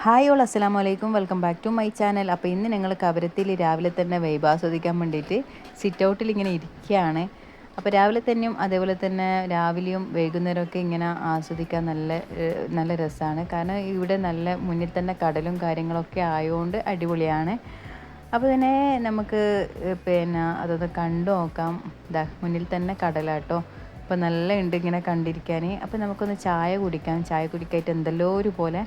Hi all അസ്സലാമു അലൈക്കും, welcome back to my channel. അപ്പോൾ ഇന്ന് ഞങ്ങൾ കവരത്തിൽ രാവിലെ തന്നെ വൈബ് ആസ്വദിക്കാൻ വേണ്ടിയിട്ട് സിറ്റ് ഔട്ടിൽ ഇങ്ങനെ ഇരിക്കുകയാണ്. അപ്പോൾ രാവിലെ തന്നെയും അതേപോലെ തന്നെ രാവിലെയും വൈകുന്നേരമൊക്കെ ഇങ്ങനെ ആസ്വദിക്കാൻ നല്ല രസമാണ്. കാരണം ഇവിടെ നല്ല മുന്നിൽ തന്നെ കടലും കാര്യങ്ങളൊക്കെ ആയതുകൊണ്ട് അടിപൊളിയാണ്. അപ്പോൾ തന്നെ നമുക്ക് അതൊന്ന് കണ്ടു നോക്കാം. ഇതാ മുന്നിൽ തന്നെ കടലാട്ടോ. അപ്പോൾ നല്ല ഉണ്ട് ഇങ്ങനെ കണ്ടിരിക്കാൻ. അപ്പോൾ നമുക്കൊന്ന് ചായ കുടിക്കാനായിട്ട് എന്തെല്ലോ ഒരു പോലെ.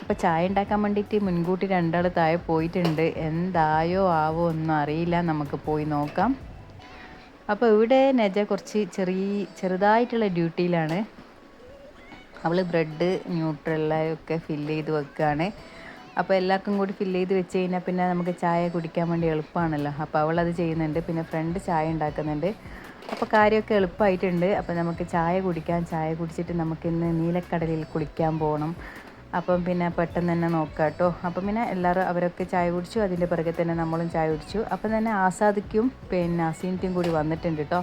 അപ്പോൾ ചായ ഉണ്ടാക്കാൻ വേണ്ടിയിട്ട് മുൻകൂട്ടി രണ്ടാൾ താഴെ പോയിട്ടുണ്ട്. എന്തായോ ആവോ ഒന്നും അറിയില്ല, നമുക്ക് പോയി നോക്കാം. അപ്പോൾ ഇവിടെ നെജ കുറച്ച് ചെറുതായിട്ടുള്ള ഡ്യൂട്ടിയിലാണ്. അവൾ ബ്രെഡ് ന്യൂട്രല്ല ഒക്കെ ഫില്ല് ചെയ്ത് വെക്കുകയാണ്. അപ്പോൾ എല്ലാവർക്കും കൂടി ഫില്ല് ചെയ്ത് വെച്ച് കഴിഞ്ഞാൽ പിന്നെ നമുക്ക് ചായ കുടിക്കാൻ വേണ്ടി എളുപ്പമാണല്ലോ. അപ്പോൾ അവളത് ചെയ്യുന്നുണ്ട്, പിന്നെ ഫ്രണ്ട് ചായ ഉണ്ടാക്കുന്നുണ്ട്. അപ്പോൾ കാര്യമൊക്കെ എളുപ്പമായിട്ടുണ്ട്. അപ്പോൾ നമുക്ക് ചായ കുടിച്ചിട്ട് നമുക്കിന്ന് നീലക്കടലിൽ കുളിക്കാൻ പോകണം. അപ്പം പിന്നെ പെട്ടെന്ന് തന്നെ നോക്കാം കേട്ടോ. അപ്പം പിന്നെ എല്ലാവരും അവരൊക്കെ ചായ കുടിച്ചു, അതിൻ്റെ പിറകെ തന്നെ നമ്മളും ചായ കുടിച്ചു. അപ്പം തന്നെ ആസാദിക്കും പിന്നെ അസീനറ്റും കൂടി വന്നിട്ടുണ്ട് കേട്ടോ.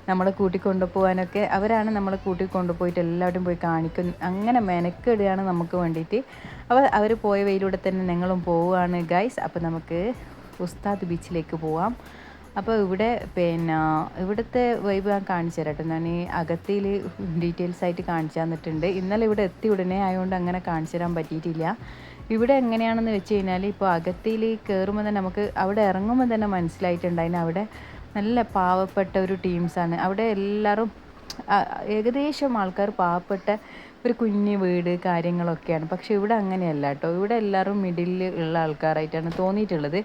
നമ്മളെ കൂട്ടിക്കൊണ്ടുപോകാനൊക്കെ അവരാണ് നമ്മളെ കൂട്ടിക്കൊണ്ടുപോയിട്ട് എല്ലാവരും പോയി കാണിക്കും. അങ്ങനെ മെനക്കെടുകയാണ് നമുക്ക് വേണ്ടിയിട്ട്. അപ്പോൾ അവർ പോയ വഴിയിലൂടെ തന്നെ ഞങ്ങളും പോവുകയാണ് ഗൈസ്. അപ്പോൾ നമുക്ക് ഉസ്താദ് ബീച്ചിലേക്ക് പോവാം. അപ്പോൾ ഇവിടുത്തെ വൈബ് ഞാൻ കാണിച്ചു തരാം കേട്ടോ. ഞാൻ അകത്തിയിൽ ഡീറ്റെയിൽസ് ആയിട്ട് കാണിച്ചു തന്നിട്ടുണ്ട്. ഇന്നലെ ഇവിടെ എത്തി ഉടനെ ആയതുകൊണ്ട് അങ്ങനെ കാണിച്ചു തരാൻ പറ്റിയിട്ടില്ല. ഇവിടെ എങ്ങനെയാണെന്ന് വെച്ച് കഴിഞ്ഞാൽ ഇപ്പോൾ അകത്തിയിൽ കയറുമ്പോൾ തന്നെ നമുക്ക് അവിടെ ഇറങ്ങുമ്പോൾ തന്നെ മനസ്സിലായിട്ടുണ്ട്. അവിടെ നല്ല പാവപ്പെട്ട ഒരു ടീംസാണ്. അവിടെ എല്ലാവരും ഏകദേശം ആൾക്കാർ പാവപ്പെട്ട ഒരു കുഞ്ഞു വീട് കാര്യങ്ങളൊക്കെയാണ്. പക്ഷെ ഇവിടെ അങ്ങനെയല്ല കേട്ടോ. ഇവിടെ എല്ലാവരും മിഡിലിൽ ഉള്ള ആൾക്കാരായിട്ടാണ് തോന്നിയിട്ടുള്ളത്.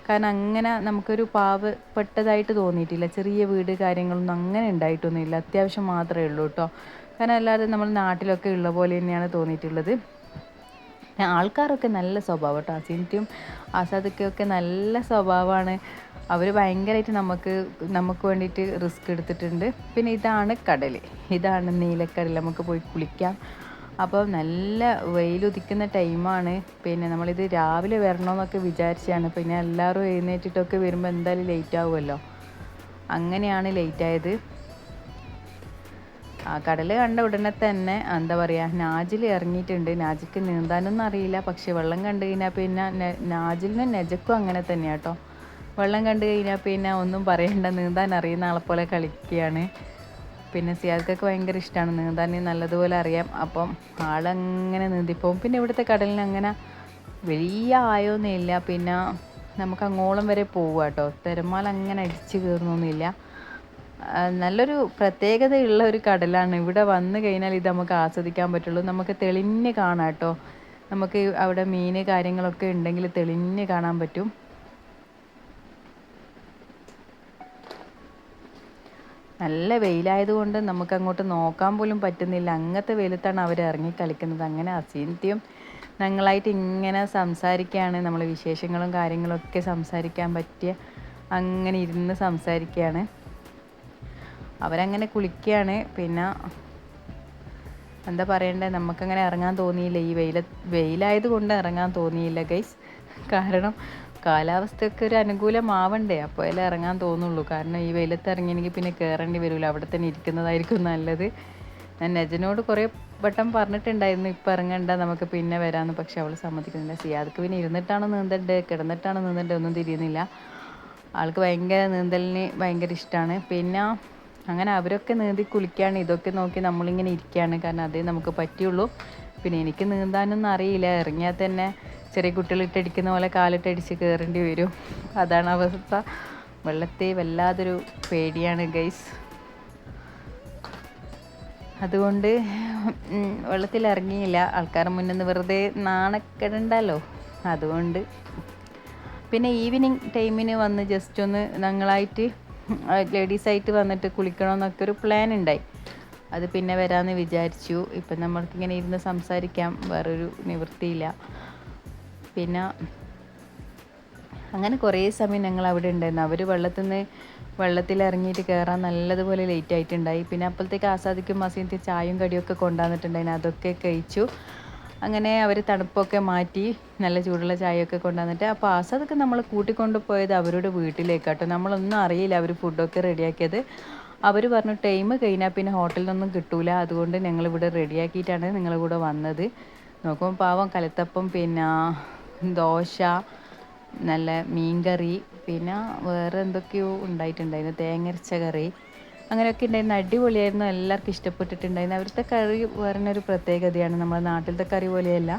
കാരണം അങ്ങനെ നമുക്കൊരു പാവപ്പെട്ടതായിട്ട് തോന്നിയിട്ടില്ല. ചെറിയ വീട് കാര്യങ്ങളൊന്നും അങ്ങനെ ഉണ്ടായിട്ടൊന്നുമില്ല. അത്യാവശ്യം മാത്രമേ ഉള്ളൂ കേട്ടോ. കാരണം എല്ലാവരും നമ്മൾ നാട്ടിലൊക്കെ ഉള്ള പോലെ തന്നെയാണ് തോന്നിയിട്ടുള്ളത്. ആൾക്കാരൊക്കെ നല്ല സ്വഭാവം കേട്ടോ. അസീനറ്റും ആസാദൊക്കെ നല്ല സ്വഭാവമാണ്. അവർ ഭയങ്കരമായിട്ട് നമുക്ക് വേണ്ടിയിട്ട് റിസ്ക് എടുത്തിട്ടുണ്ട്. പിന്നെ ഇതാണ് നീലക്കടൽ, നമുക്ക് പോയി കുളിക്കാം. അപ്പോൾ നല്ല വെയിലുദിക്കുന്ന ടൈമാണ്. പിന്നെ നമ്മളിത് രാവിലെ വരണമെന്നൊക്കെ വിചാരിച്ചാണ്. പിന്നെ എല്ലാവരും എഴുന്നേറ്റിട്ടൊക്കെ വരുമ്പോൾ എന്തായാലും ലേറ്റ് ആവുമല്ലോ, അങ്ങനെയാണ് ലേറ്റായത്. കടൽ കണ്ട ഉടനെ തന്നെ എന്താ പറയുക, നാജിൽ ഇറങ്ങിയിട്ടുണ്ട്. നാജിക്ക് നീന്താനൊന്നും അറിയില്ല, പക്ഷെ വെള്ളം കണ്ടു കഴിഞ്ഞാൽ പിന്നെ നാജിലിനും നെജക്കും അങ്ങനെ തന്നെയാണ് കേട്ടോ. വെള്ളം കണ്ടു കഴിഞ്ഞാൽ പിന്നെ ഒന്നും പറയണ്ട, നീന്താൻ അറിയുന്ന ആളെപ്പോലെ കളിക്കുകയാണ്. പിന്നെ സിയാദക്കൊക്കെ ഭയങ്കര ഇഷ്ടമാണ് നീന്താൻ, നല്ലതുപോലെ അറിയാം. അപ്പം ആളങ്ങനെ നീന്തിപ്പോവും. പിന്നെ ഇവിടുത്തെ കടലിന് അങ്ങനെ വലിയ ആയമൊന്നുമില്ല. പിന്നെ നമുക്ക് അങ്ങോളം വരെ പോവുക കേട്ടോ. തിരമാല അങ്ങനെ അടിച്ച് കയറുന്നൊന്നുമില്ല. നല്ലൊരു പ്രത്യേകതയുള്ള ഒരു കടലാണ്. ഇവിടെ വന്നു കഴിഞ്ഞാൽ ഇത് നമുക്ക് ആസ്വദിക്കാൻ പറ്റുള്ളൂ. നമുക്ക് തെളിഞ്ഞ് കാണാം കേട്ടോ. നമുക്ക് അവിടെ മീൻ കാര്യങ്ങളൊക്കെ ഉണ്ടെങ്കിൽ തെളിഞ്ഞ് കാണാൻ പറ്റും. നല്ല വെയിലായതുകൊണ്ട് നമുക്ക് അങ്ങോട്ട് നോക്കാൻ പോലും പറ്റുന്നില്ല. അങ്ങനത്തെ വെയിലത്താണ് അവർ ഇറങ്ങി കളിക്കുന്നത്. അങ്ങനെ അസീനത്തെയും ഞങ്ങളായിട്ട് ഇങ്ങനെ സംസാരിക്കുകയാണ്. നമ്മൾ വിശേഷങ്ങളും കാര്യങ്ങളൊക്കെ സംസാരിക്കാൻ പറ്റിയ അങ്ങനെ ഇരുന്ന് സംസാരിക്കുകയാണ്. അവരങ്ങനെ കുളിക്കുകയാണ്. പിന്നെ എന്താ പറയണ്ടേ, നമുക്കങ്ങനെ ഇറങ്ങാൻ തോന്നിയില്ല. ഈ വെയിലായത് കൊണ്ട് ഇറങ്ങാൻ തോന്നിയില്ല ഗൈസ്. കാരണം കാലാവസ്ഥയൊക്കെ ഒരു അനുകൂലമാവണ്ടേ, അപ്പോൾ അതിൽ ഇറങ്ങാൻ തോന്നുള്ളൂ. കാരണം ഈ വെയിലത്ത് ഇറങ്ങിയെങ്കിൽ പിന്നെ കയറേണ്ടി വരില്ല, അവിടെ തന്നെ ഇരിക്കുന്നതായിരിക്കും നല്ലത്. ഞാൻ നെജനോട് കുറേ വട്ടം പറഞ്ഞിട്ടുണ്ടായിരുന്നു ഇപ്പം ഇറങ്ങണ്ട, നമുക്ക് പിന്നെ വരാമെന്ന്. പക്ഷെ അവൾ സമ്മതിക്കുന്നില്ല. സിയാദക്ക് പിന്നെ ഇരുന്നിട്ടാണോ നീന്തണ്ടേ കിടന്നിട്ടാണോ നീന്തണ്ടേ ഒന്നും തിരിയുന്നില്ല. ആൾക്ക് നീന്തലിന് ഭയങ്കര ഇഷ്ടമാണ്. പിന്നെ അങ്ങനെ അവരൊക്കെ നീന്തി കുളിക്കുകയാണ്. ഇതൊക്കെ നോക്കി നമ്മളിങ്ങനെ ഇരിക്കുകയാണ്. കാരണം അതേ നമുക്ക് പറ്റുള്ളൂ. പിന്നെ എനിക്ക് നീന്താനൊന്നും അറിയില്ല. ഇറങ്ങിയാൽ തന്നെ ചെറിയ കുട്ടികളിട്ടടിക്കുന്ന പോലെ കാലിട്ടടിച്ച് കയറേണ്ടി വരും. അതാണ് അവസ്ഥ. വെള്ളത്തെ വല്ലാതൊരു പേടിയാണ് ഗൈസ്. അതുകൊണ്ട് വെള്ളത്തിൽ ഇറങ്ങിയില്ല. ആൾക്കാരുടെ മുന്നിൽ നിന്ന് വെറുതെ നാണക്കെടണ്ടല്ലോ, അതുകൊണ്ട്. പിന്നെ ഈവനിങ് ടൈമിന് വന്ന് ജസ്റ്റ് ഒന്ന് ഞങ്ങളായിട്ട് ലേഡീസായിട്ട് വന്നിട്ട് കുളിക്കണമെന്നൊക്കെ ഒരു പ്ലാൻ ഉണ്ടായി. അത് പിന്നെ വരാമെന്ന് വിചാരിച്ചു. ഇപ്പം നമ്മൾക്കിങ്ങനെ ഇരുന്ന് സംസാരിക്കാം, വേറൊരു നിവൃത്തിയില്ല. പിന്നെ അങ്ങനെ കുറേ സമയം ഞങ്ങൾ അവിടെ ഉണ്ടായിരുന്നു. അവർ വെള്ളത്തിൽ ഇറങ്ങിയിട്ട് കയറാൻ നല്ലതുപോലെ ലേറ്റ് ആയിട്ടുണ്ടായി. പിന്നെ അപ്പോഴത്തേക്ക് ആസാദിക്കും മസീനത്തെ ചായയും കടിയൊക്കെ കൊണ്ടുവന്നിട്ടുണ്ടായിരുന്നു. അതൊക്കെ കഴിച്ചു. അങ്ങനെ അവർ തണുപ്പൊക്കെ മാറ്റി നല്ല ചൂടുള്ള ചായയൊക്കെ കൊണ്ടുവന്നിട്ട്, അപ്പോൾ ആസാദൊക്കെ നമ്മൾ കൂട്ടിക്കൊണ്ട് പോയത് അവരുടെ വീട്ടിലേക്കാട്ടോ. നമ്മളൊന്നും അറിയില്ല അവർ ഫുഡൊക്കെ റെഡിയാക്കിയത്. അവർ പറഞ്ഞു ടൈം കഴിഞ്ഞാൽ പിന്നെ ഹോട്ടലിൽ നിന്നൊന്നും കിട്ടൂല, അതുകൊണ്ട് ഞങ്ങളിവിടെ റെഡിയാക്കിയിട്ടാണ് നിങ്ങളുടെ കൂടെ വന്നത്. നോക്കുമ്പോൾ പാവം കലത്തപ്പം, പിന്നെ ദോശ, നല്ല മീൻകറി, പിന്നെ വേറെ എന്തൊക്കെയോ ഉണ്ടായിട്ടുണ്ടായിരുന്നു, തേങ്ങരച്ച കറി, അങ്ങനെയൊക്കെ ഉണ്ടായിരുന്നു. അടിപൊളിയായിരുന്നു, എല്ലാവർക്കും ഇഷ്ടപ്പെട്ടിട്ടുണ്ടായിരുന്നു. അവിടുത്തെ കറി വേറൊരു പ്രത്യേകതയാണ്, നമ്മുടെ നാട്ടിലത്തെ കറി പോലെയല്ല,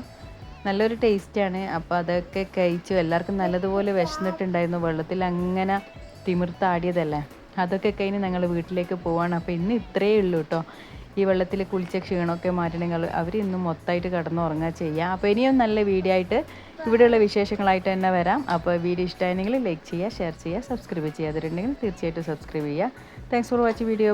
നല്ലൊരു ടേസ്റ്റാണ്. അപ്പോൾ അതൊക്കെ കഴിച്ചു. എല്ലാവർക്കും നല്ലതുപോലെ വിശന്നിട്ടുണ്ടായിരുന്നു, വെള്ളത്തിൽ അങ്ങനെ തിമിർത്താടിയതല്ലേ. അതൊക്കെ കഴിഞ്ഞ് ഞങ്ങൾ വീട്ടിലേക്ക് പോവാണ്. അപ്പോൾ ഇന്ന് ഇത്രയേ ഉള്ളൂ കേട്ടോ. ഈ വെള്ളത്തിൽ കുളിച്ച ക്ഷീണമൊക്കെ മാറ്റണമെങ്കിൽ അവർ ഇന്ന് മൊത്തമായിട്ട് കിടന്നുറങ്ങുക ചെയ്യുക. അപ്പോൾ ഇനിയും നല്ല വീഡിയോ ആയിട്ട് ഇവിടെയുള്ള വിശേഷങ്ങളായിട്ട് തന്നെ വരാം. അപ്പോൾ വീഡിയോ ഇഷ്ടമായെങ്കിൽ ലൈക്ക് ചെയ്യുക, ഷെയർ ചെയ്യുക, സബ്സ്ക്രൈബ് ചെയ്യാതിട്ടുണ്ടെങ്കിൽ തീർച്ചയായിട്ടും സബ്സ്ക്രൈബ് ചെയ്യുക. Thanks for watching video.